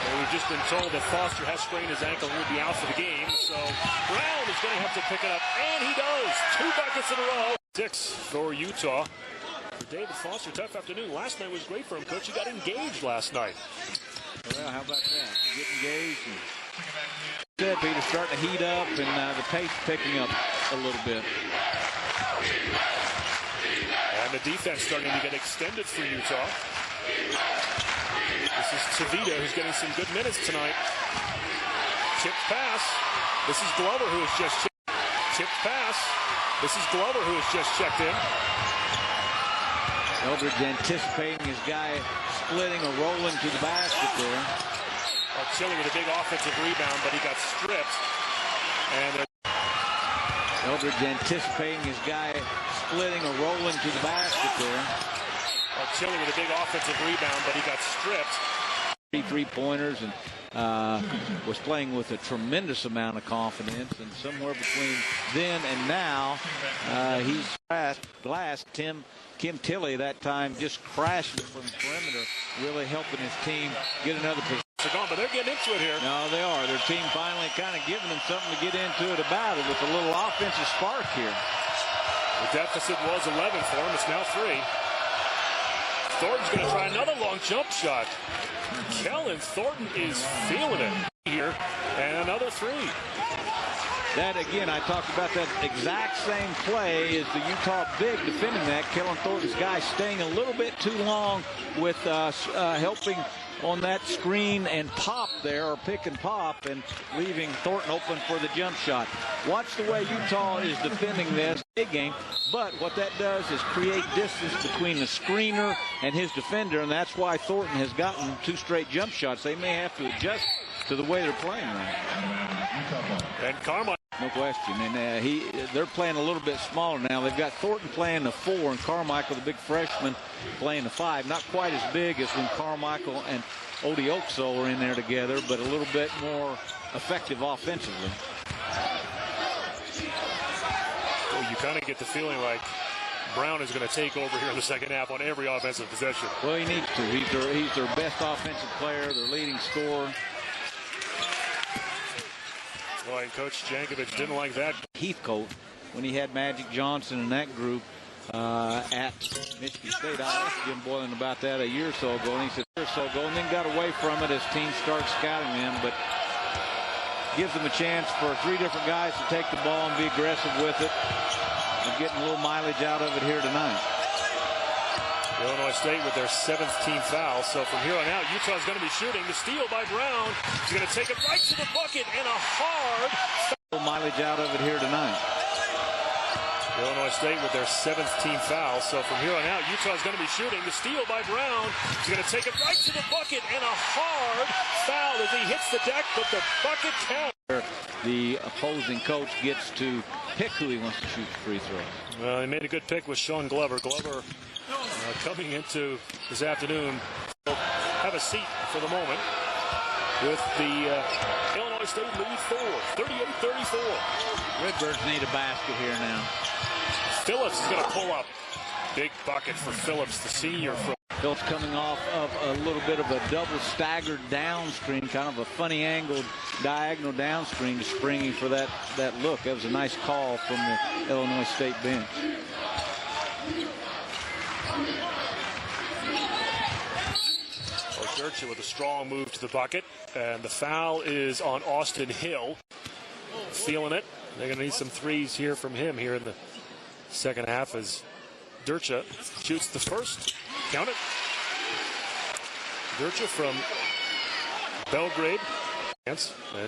A: And we've just been told that Foster has sprained his ankle and will be out for the game. So Brown is going to have to pick it up. And he does. 2 buckets in a row. 6 for Utah. For David Foster, tough afternoon. Last night was great for him, Coach. He got engaged last night.
B: Well, how about that? Get engaged. And Peter starting to heat up, and the pace picking up a little bit.
A: And the defense starting to get extended for Utah. This is Tavita, who's getting some good minutes tonight. Tipped pass. This is Glover, who has just tipped pass. This is Glover, who has just checked in.
B: Eldridge anticipating his guy splitting or rolling to the basket there.
A: Chili with a big offensive rebound, but he got stripped. And
B: Eldridge anticipating his guy splitting or rolling to the basket there.
A: Chili with a big offensive rebound, but he got stripped.
B: 3 3-pointers, and was playing with a tremendous amount of confidence, and somewhere between then and now, he's glass. Kim Tilley that time just crashing from the perimeter, really helping his team get another position.
A: They're gone, but they're getting into it here.
B: No, they are. Their team finally kind of giving them something to get into it about it with a little offensive spark here.
A: The deficit was 11 for him. It's now 3. Thornton's going to try another long jump shot. Kellen Thornton is feeling it here, and another 3.
B: That, again, I talked about that exact same play as the Utah big defending that. Kellen Thornton's guy staying a little bit too long with helping on that screen and pop there, or pick and pop, and leaving Thornton open for the jump shot. Watch the way Utah is defending this big game, but what that does is create distance between the screener and his defender, and that's why Thornton has gotten 2 straight jump shots. They may have to adjust to the way they're playing now.
A: And Carmichael.
B: No question. And they're playing a little bit smaller now. They've got Thornton playing the 4 and Carmichael, the big freshman, playing the 5. Not quite as big as when Carmichael and Odie Oakso are in there together, but a little bit more effective offensively.
A: Well, you kind of get the feeling like Brown is going to take over here in the second half on every offensive possession.
B: Well, he needs to. He's their best offensive player, their leading scorer.
A: Boy, Coach Jankovic didn't like that.
B: Heathcote, when he had Magic Johnson and that group at Michigan State, I asked Jim Boylan about that a year or so ago, and he said a year or so ago, and then got away from it as teams start scouting them, but gives them a chance for 3 different guys to take the ball and be aggressive with it. And getting a little mileage out of it here tonight.
A: Illinois State with their 7th team foul. So from here on out, Utah's going to be shooting. The steal by Brown. He's going to take it right to the bucket, and a hard
B: foul. Mileage out of it here tonight.
A: Illinois State with their 7th team foul. So from here on out, Utah's going to be shooting. The steal by Brown. He's going to take it right to the bucket, and a hard foul as he hits the deck, but the bucket counts.
B: The opposing coach gets to pick who he wants to shoot the free throws.
A: Well, he made a good pick with Sean Glover. Glover coming into this afternoon. Have a seat for the moment with the Illinois State lead 38-34.
B: Redbirds need a basket here now.
A: Phillips is going to pull up. Big bucket for Phillips, the senior.
B: Phillips coming off of a little bit of a double staggered down screen, kind of a funny angled diagonal down screen to Springy for that look. That was a nice call from the Illinois State bench.
A: Dercha with a strong move to the bucket, and the foul is on Austin Hill. Feeling it. They're going to need some threes here from him here in the second half as Dercha shoots the first. Count it. Dercha from Belgrade and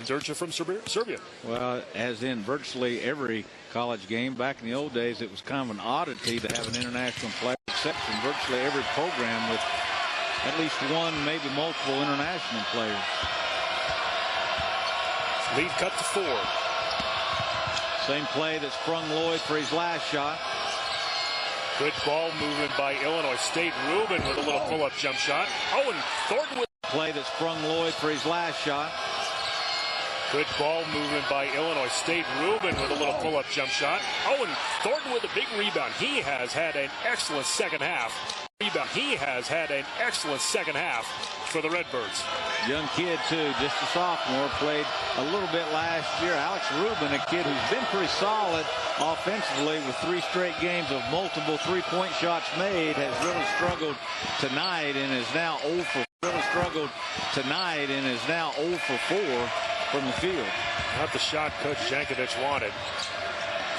A: Dercha from Serbia.
B: Well, as in virtually every college game back in the old days, it was kind of an oddity to have an international player, except in virtually every program with at least one, maybe multiple international players.
A: Lead cut to 4.
B: Same play that sprung Lloyd for his last shot.
A: Good ball movement by Illinois State. Rubin with a little pull-up jump shot. Oh, and Thornton with
B: play that sprung Lloyd for his last shot.
A: Good ball movement by Illinois State. Rubin with a little pull-up jump shot. Oh, and Thornton with a big rebound. He has had an excellent second half. He has had an excellent second half for the Redbirds.
B: Young kid, too, just a sophomore, played a little bit last year. Alex Rubin, a kid who's been pretty solid offensively with 3 straight games of multiple three-point shots made, has really struggled tonight and is now 0 for 4 from the field.
A: Not the shot Coach Jankovic wanted.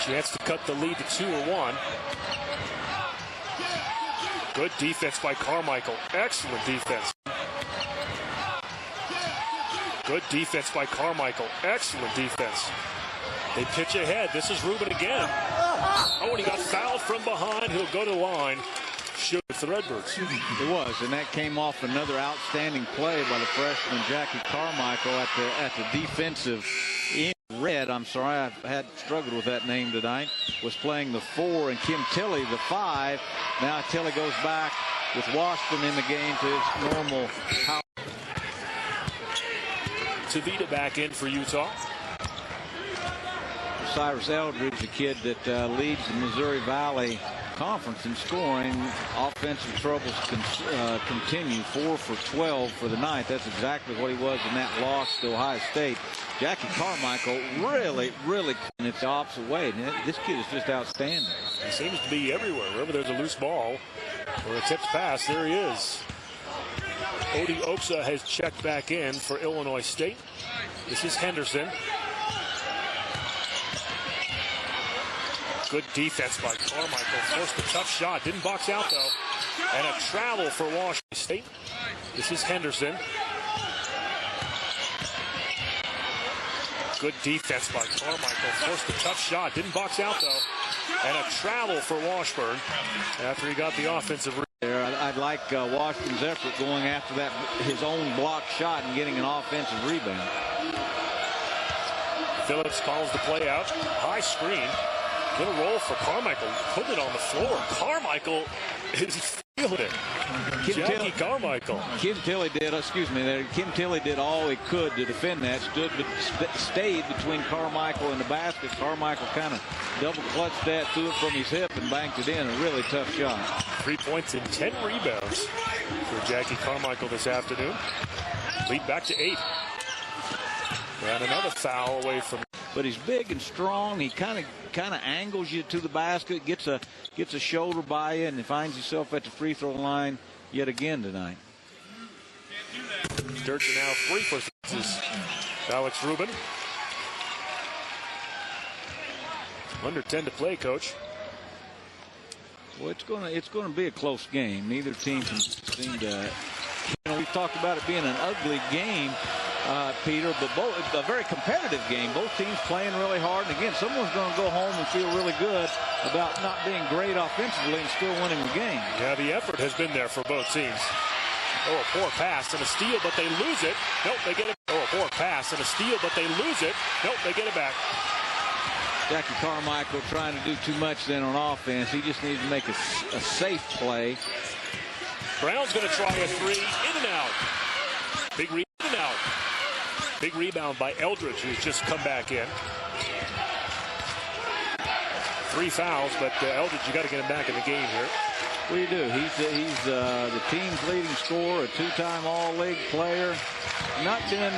A: Chance to cut the lead to 2 or 1. Good defense by Carmichael. Excellent defense. Good defense by Carmichael. Excellent defense. They pitch ahead. This is Rubin again. Oh, and he got fouled from behind. He'll go to the line. Shoot for the Redbirds.
B: It was, and that came off another outstanding play by the freshman Jackie Carmichael at the defensive end. Red, I'm sorry, I've had struggled with that name tonight, was playing the 4, and Kim Tilley the 5. Now Tilley goes back with Washburn in the game to his normal power.
A: Tavita back in for Utah.
B: Cyrus Eldridge, a kid that leads the Missouri Valley Conference in scoring. Offensive troubles continue. 4 for 12 for the night. That's exactly what he was in that loss to Ohio State. Jackie Carmichael really and it's the opposite way. This kid is just outstanding.
A: He seems to be everywhere. Wherever there's a loose ball or a tips pass, there he is. Odie Oksa has checked back in for Illinois State. This is Henderson. Good defense by Carmichael. Forced a tough shot. Didn't box out, though. And a travel for Washington State. This is Henderson. Good defense by Carmichael. Forced a tough shot. Didn't box out, though. And a travel for Washburn after he got the offensive rebound.
B: I'd like Washburn's effort going after that, his own block shot and getting an offensive rebound.
A: Phillips calls the play out. High screen. Little roll for Carmichael. Put it on the floor. Carmichael is feeling it. Jackie Carmichael.
B: Kim Tilley did all he could to defend that. Stayed between Carmichael and the basket. Carmichael kind of double clutched that, threw it from his hip, and banked it in. A really tough shot.
A: 3 points and 10 rebounds for Jackie Carmichael this afternoon. Lead back to 8. And another foul away from.
B: But he's big and strong. He kind of angles you to the basket, gets a shoulder by you, and finds himself at the free throw line yet again tonight.
A: Dirks now free for Alex Rubin. Under 10 to play, Coach.
B: Well, it's gonna be a close game. Neither team can seem to. We've talked about it being an ugly game, Peter, but a very competitive game. Both teams playing really hard. And again, someone's going to go home and feel really good about not being great offensively and still winning the game.
A: Yeah, the effort has been there for both teams. Oh, a poor pass and a steal, but they lose it. Nope, they get it. Oh, a poor pass and a steal, but they lose it. Nope, they get it back.
B: Jackie Carmichael trying to do too much then on offense. He just needs to make a safe play.
A: Brown's going to try a three. In and out. Big rebound. In and out. Big rebound by Eldridge, who's just come back in. 3 fouls, but Eldridge, you got to get him back in the game here.
B: What do you do? He's the team's leading scorer, a 2-time All-League player. Not been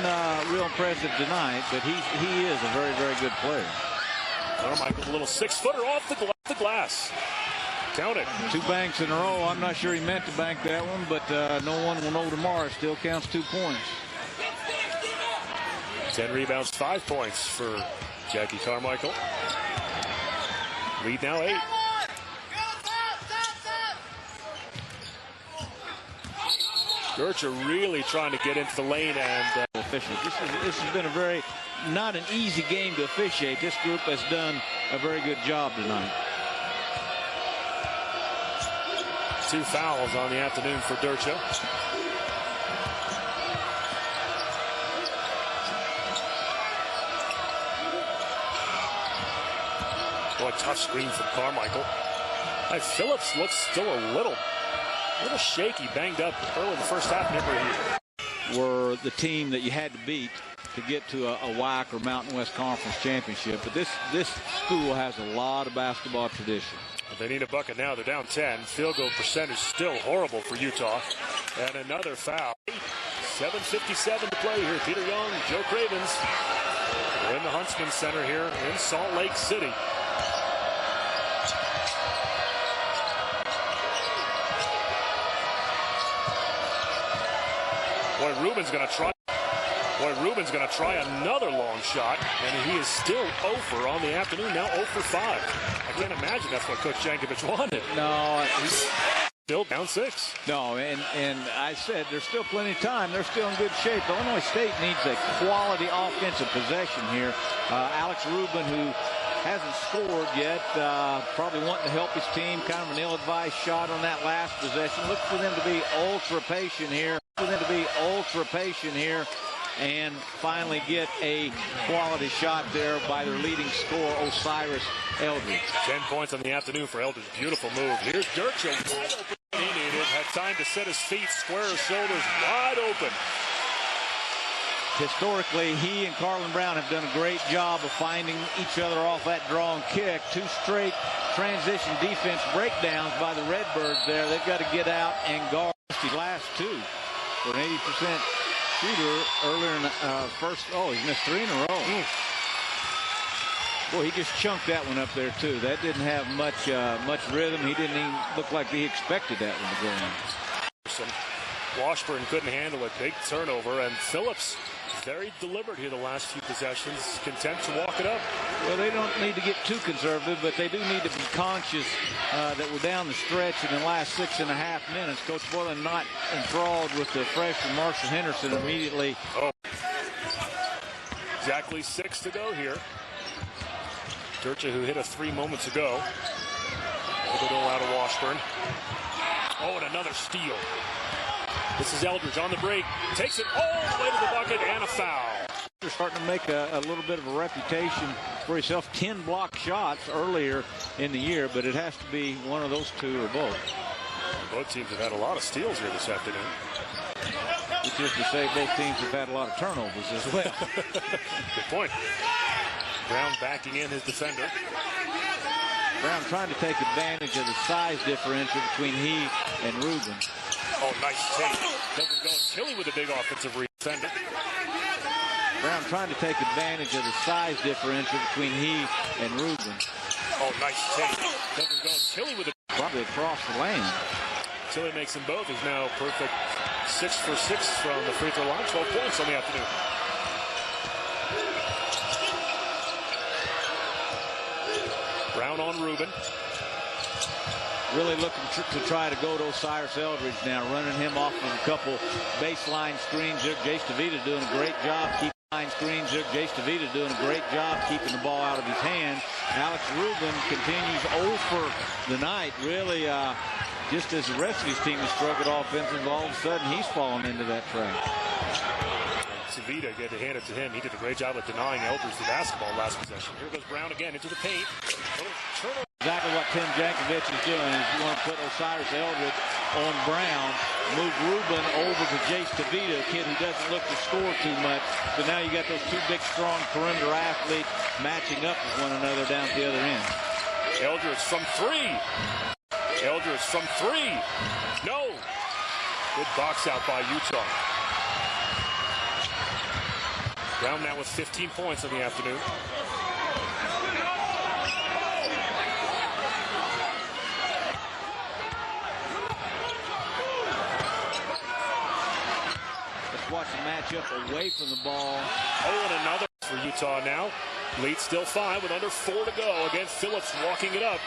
B: real impressive tonight, but he is a very, very good player.
A: Carmichael's a little 6-footer off the glass. Count it.
B: 2 banks in a row. I'm not sure he meant to bank that one, but no one will know tomorrow. Still counts 2 points.
A: 10 rebounds, 5 points for Jackie Carmichael. Lead now 8. Gertcher really trying to get into the lane and
B: officiate. This has been a very not an easy game to officiate. This group has done a very good job tonight.
A: 2 fouls on the afternoon for Gertcher. Oh, a tough screen from Carmichael. And Phillips looks still a little shaky, banged up early in the first half.
B: Were the team that you had to beat to get to a WAC or Mountain West Conference championship. But this school has a lot of basketball tradition.
A: They need a bucket now. They're down 10. Field goal percentage still horrible for Utah. And another foul. 7:57 to play here. Peter Young, Joe Cravens. We're in the Huntsman Center here in Salt Lake City. Boy, Rubin's going to try another long shot, and he is still 0 for on the afternoon, now 0 for 5. I can't imagine that's what Coach Jankovic wanted.
B: No,
A: he's still down 6.
B: No, and I said there's still plenty of time. They're still in good shape. Illinois State needs a quality offensive possession here. Alex Rubin, who hasn't scored yet, probably wanting to help his team. Kind of an ill-advised shot on that last possession. Look for them to be ultra patient here. And finally get a quality shot there by their leading scorer, Osiris Eldridge.
A: 10 points on the afternoon for Eldridge. Beautiful move. Here's Gertcher, wide open. He needed, had time to set his feet, square his shoulders, wide open.
B: Historically, he and Carlin Brown have done a great job of finding each other off that draw and kick. 2 straight transition defense breakdowns by the Redbirds there. They've got to get out and guard the last 2 for an 80% shooter earlier in the first. Oh, he's missed 3 in a row. Boy, he just chunked that one up there, too. That didn't have much rhythm. He didn't even look like he expected that one to go in.
A: Washburn couldn't handle it. Big turnover, and Phillips very deliberate here the last few possessions. Content to walk it up.
B: Well, they don't need to get too conservative, but they do need to be conscious that we're down the stretch in the last 6.5 minutes. Coach Boylan not enthralled with the freshman Marshall Henderson immediately.
A: Oh. Exactly 6 to go here. Durcha, who hit a 3 moments ago. They'll go out of Washburn. Oh, and another steal. This is Eldridge on the break. Takes it all the way to the bucket and a foul.
B: They're starting to make a little bit of a reputation for himself. 10 block shots earlier in the year, but it has to be one of those 2 or both.
A: Both teams have had a lot of steals here this afternoon.
B: Which is to say both teams have had a lot of turnovers as well.
A: Good point. Brown backing in his defender.
B: Brown trying to take advantage of the size differential between he and Rubin.
A: Oh, nice take. Doesn't go. Tilly with a big offensive defender.
B: Brown trying to take advantage of the size differential between he and Rubin.
A: Oh, nice take. Doesn't go. Tilly with a
B: probably across the lane.
A: Tilly makes them both. He's now perfect 6 for 6 from the free throw line. 12 points on the afternoon. Brown on Rubin.
B: Really looking to try to go to Osiris Eldridge now, running him off of a couple baseline screens there. Jace DeVita doing a great job keeping line screens there. Jace DeVita doing a great job keeping the ball out of his hand. Alex Rubin continues 0 for the night. Really, just as the rest of his team has struggled offensively, all of a sudden he's fallen into that trap.
A: DeVita, get to hand it to him. He did a great job of denying Eldridge the basketball last possession. Here goes Brown again into the paint.
B: Exactly what Tim Jankovic is doing is you want to put Osiris Eldridge on Brown, move Rubin over to Jace DeVita, a kid who doesn't look to score too much. So now you got those 2 big, strong perimeter athletes matching up with one another down at the other end.
A: Eldridge from 3. Eldridge from 3. No. Good box out by Utah. Brown now with 15 points in the afternoon.
B: Let's watch the matchup away from the ball.
A: Oh, and another for Utah now. Lead still 5 with under 4 to go. Again, Phillips walking it up.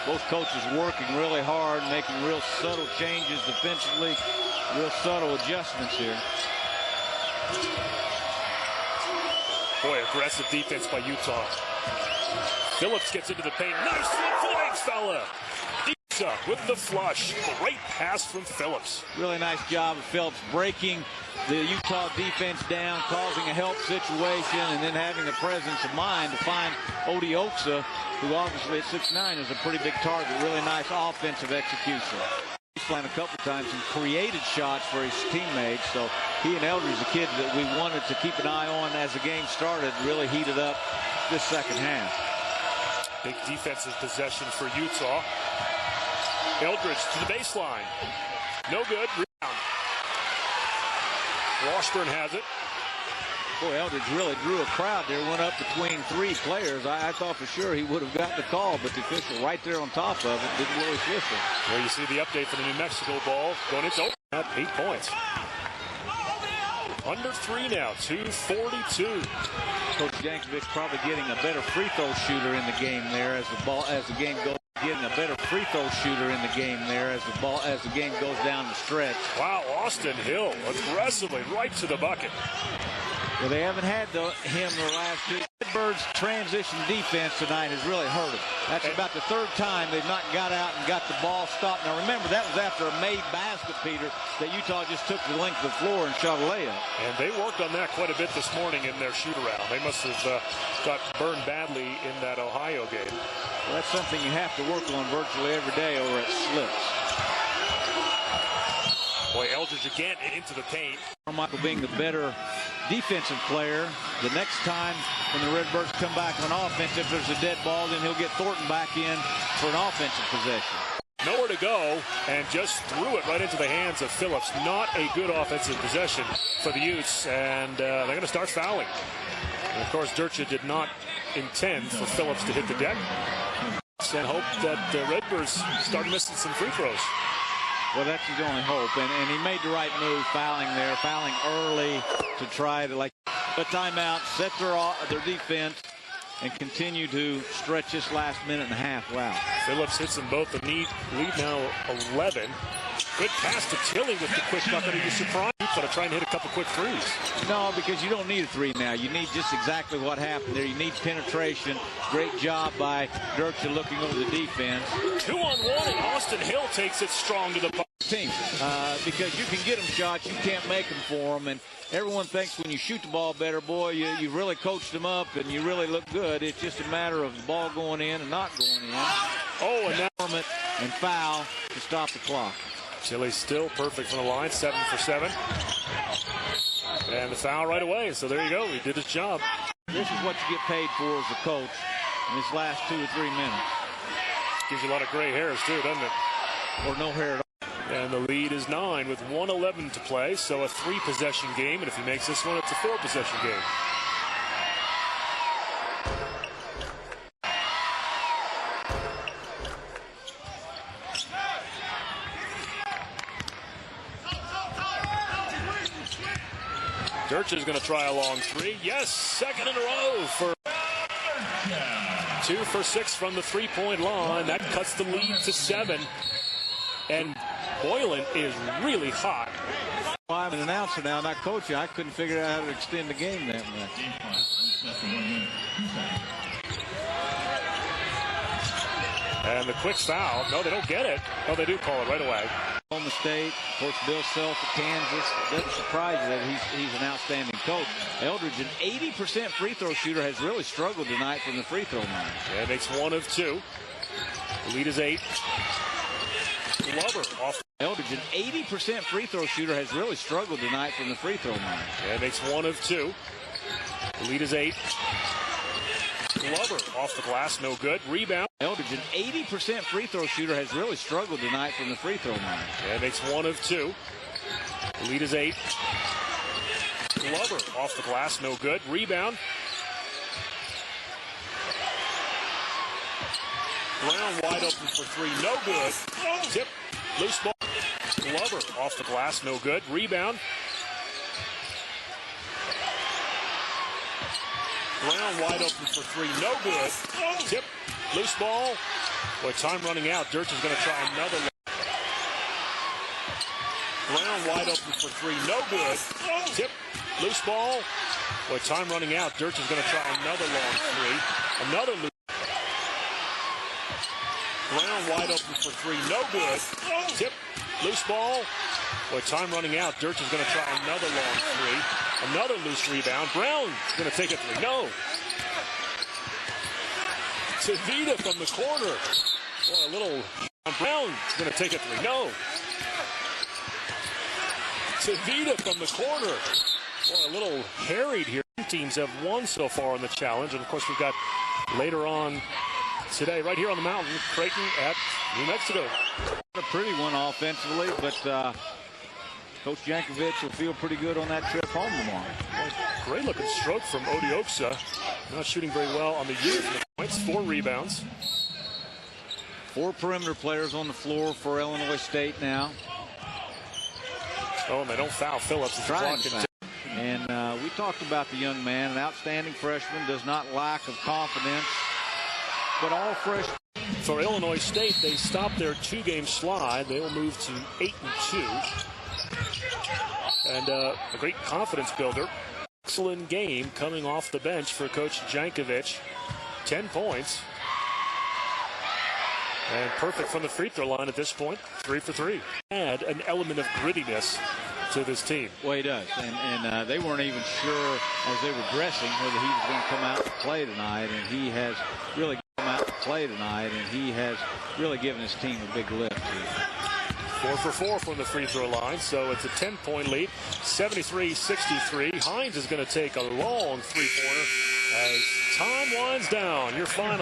B: Both coaches working really hard, making real subtle changes defensively, real subtle adjustments here.
A: Boy, aggressive defense by Utah. Phillips gets into the paint. Nice flip for the big fella. Utah with the flush. Great pass from Phillips.
B: Really nice job of Phillips breaking the Utah defense down, causing a help situation, and then having the presence of mind to find Odie Oksa, who obviously at 6'9" is a pretty big target. Really nice offensive execution. He's playing a couple times and created shots for his teammates. So he and Eldridge, the kid that we wanted to keep an eye on as the game started, really heated up this second half.
A: Big defensive possession for Utah. Eldridge to the baseline. No good. Rebound. Washburn has it.
B: Boy, Eldridge really drew a crowd there. Went up between 3 players. I thought for sure he would have gotten the call, but the official right there on top of it didn't really whistle.
A: There you see the update for the New Mexico ball. Going it's over at 8 points. Under 3 now, 2:42.
B: Coach Jankovic probably getting a better free throw shooter in the game there as the game goes. Getting a better free throw shooter in the game there as the game goes down the stretch.
A: Wow, Austin Hill aggressively right to the bucket.
B: Well, they haven't had him the last 2. Redbirds' transition defense tonight has really hurt them. That's about the 3rd time they've not got out and got the ball stopped. Now, remember, that was after a made basket, Peter, that Utah just took the length of the floor and shot a layup.
A: And they worked on that quite a bit this morning in their shoot-around. They must have got burned badly in that Ohio game.
B: Well, that's something you have to work on virtually every day over at Slips.
A: Boy, Eldridge Aldridge again into the paint.
B: Carmichael being the better defensive player. The next time when the Redbirds come back on offense, if there's a dead ball, then he'll get Thornton back in for an offensive possession.
A: Nowhere to go, and just threw it right into the hands of Phillips. Not a good offensive possession for the Utes, and they're going to start fouling. And of course, Durcha did not intend for Phillips to hit the deck, and hope that the Redbirds start missing some free throws.
B: Well, that's his only hope, and he made the right move, fouling there, fouling early to try to a timeout, set their defense, and continue to stretch this last minute and a half. Wow.
A: Phillips hits them both. The lead now 11. Good pass to Tilly with the quick bucket. Are you surprised? But to try and hit a couple quick threes.
B: No, because you don't need a three now. You need just exactly what happened there. You need penetration. Great job by Durcha looking over the defense.
A: 2-on-1, and Austin Hill takes it strong to the
B: team. Because you can get them shots, you can't make them for them. And everyone thinks when you shoot the ball better, boy, you really coached them up and you really look good. It's just a matter of the ball going in and not going in.
A: Oh, and now
B: and foul to stop the clock.
A: Tilly still perfect from the line, 7 for 7. And the foul right away. So there you go. He did his job.
B: This is what you get paid for as a coach in this last 2 or 3 minutes.
A: Gives you a lot of gray hairs too, doesn't it?
B: Or no hair at all.
A: And the lead is 9 with 1:11 to play. So a 3-possession game. And if he makes this one, it's a 4-possession game. Durcha is going to try a long 3. Yes, second in a row for 2 for 6 from the 3-point line. That cuts the lead to 7. And Boylan is really hot.
B: I'm an announcer now, not coaching. I couldn't figure out how to extend the game that much.
A: And the quick foul. No, they don't get it. Oh, they do call it right away.
B: Oklahoma State, of course, Bill Self at Kansas. Doesn't surprise you that he's an outstanding coach. Eldridge, an 80% free throw shooter, has really struggled tonight from the free throw line.
A: Yeah, makes 1 of 2. The lead is 8. Glover off.
B: Eldridge, an 80% free throw shooter, has really struggled tonight from the free throw line.
A: Yeah, makes 1 of 2. The lead is 8. Glover off the glass, no good. Rebound.
B: Eldridge, an 80% free throw shooter, has really struggled tonight from the free throw line.
A: Yeah, makes 1 of 2. The lead is 8. Glover off the glass, no good. Rebound. Brown wide open for 3, no good. Tip, loose ball. Glover off the glass, no good. Rebound. Brown wide open for 3, no good. Tip, loose ball. Boy, time running out. Durcha's going to try another. Brown wide open for 3, no good. Tip, loose ball. Boy, time running out. Durcha's going to try another long 3. Another loose. Brown wide open for 3, no good. Tip, loose ball. Boy, time running out. Durcha's going to try another long 3. Another loose rebound. Brown going to take a 3. No. Tavita from the corner. Boy, a little. Brown going to take a 3. No. Tavita from the corner. Boy, a little harried here. Teams have won so far in the challenge. And, of course, we've got later on today, right here on the mountain, Creighton at New Mexico.
B: A pretty one offensively, but Coach Jankovic will feel pretty good on that trip home tomorrow.
A: Great looking stroke from Odioxa. Not shooting very well on the year from the points. 4 rebounds.
B: 4 perimeter players on the floor for Illinois State now.
A: Oh, and they don't foul Phillips.
B: And we talked about the young man, an outstanding freshman, does not lack of confidence. But all freshmen.
A: For Illinois State, they stopped their 2-game slide. They will move to 8-2. And a great confidence builder. Excellent game coming off the bench for Coach Jankovic. 10 points. And perfect from the free throw line at this point. 3 for 3. Add an element of grittiness to this team.
B: Well, he does. And they weren't even sure as they were dressing whether he was going to come out and play tonight. And he has really come out to play tonight. And he has really given his team a big lift here.
A: 4 for 4 from the free throw line, so it's a 10-point lead, 73-63. Hines is going to take a long three-pointer as time winds down. Your final.